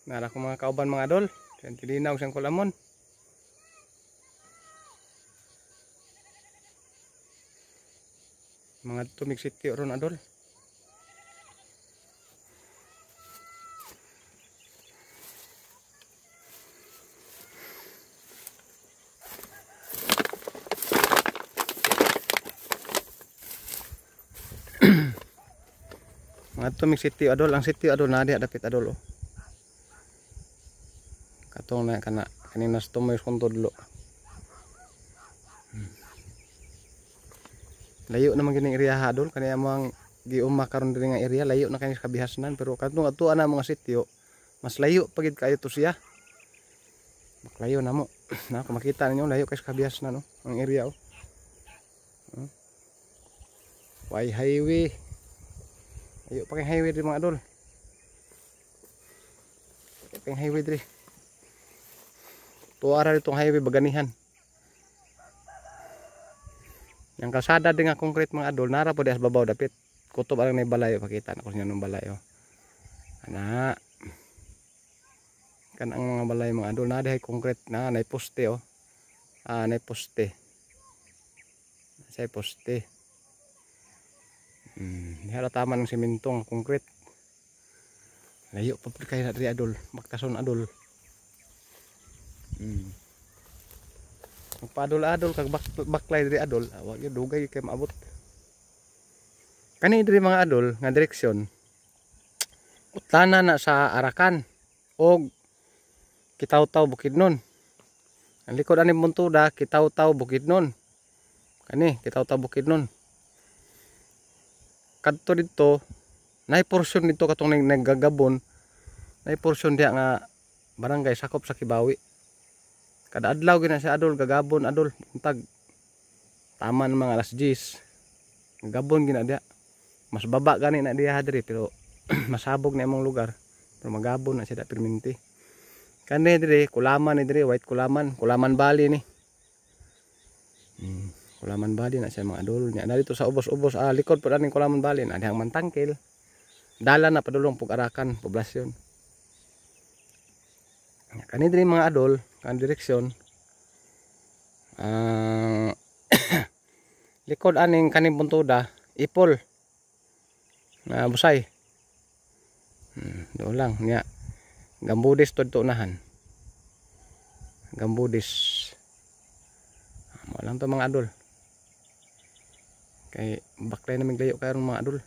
Nara ko mga kauban mga adol. Yan tilinaw siyang kulamon. Mga tumig city ron adol. Mga tumig city adol, ang city adol na diha dapit adol oh. Katong na kana kanina sa tumoy kung tudlo. Layo naman gining area adol, kaniya mga giuma karon diri nga area, layo na kani sa kabihasnan, pero kadtong atuan na mga sitio mas layo pagid kayo to siya. Layo na mo. Na kung makita ninyo layo kay sa kabihasnan no, ang area oh. Way highway. Ayo pakai highway diri mga adol. Pakai highway diri. Tuara ditong highway baganihan. Yang kalsada dengan konkret mga adol nara po dias babaw dapit. Kutob arang nay balayo pakita na ko sa inyo balayo. Ana. Kan ang mga balay mga adol na dihay konkret na nay poste oh. Nay poste. Say poste. Diha tama ng semento ng konkret. Layo pa pud kay na diri adol, magtason adol. Magpa-adol-adol kag baklay diri adol, wa gyud dugay kay maabot. Kani diri mga adol nga direksyon. Utana na sa Arakan og Kitaw-Taw Bukidnon. Ang likod ani Muntuda, Kitaw-Taw Bukidnon. Kani Kitaw-Taw Bukidnon. Kadto dito nay portion dito katong naggagabon, nay portion diha nga barangay sakop sa Kibawi. Kada adlaw gina sa adol gagabon adol untag taman mga alas 10 gabon gina diha. Mas baba gani na diha diri pero masabog na imong lugar, pero magabon na siya perminti. Kani diri kulaman ni diri, white kulaman, Kulaman Bali ni. Kulaman Bali na siya mga adol nya. Na dito sa ubos-ubos likod po aning Kulaman Bali na dihang Mantangkil. Dala na padulong pug-Arakan poblasyon. Kani diri mga adol kan direksyon likod aning kaning Muntuda Ipol na Busay. Do lang nya Gambudis tudto nahan. Gambudis. Mo lang to mga adol. Kay baklay na miglayo karon mga adol.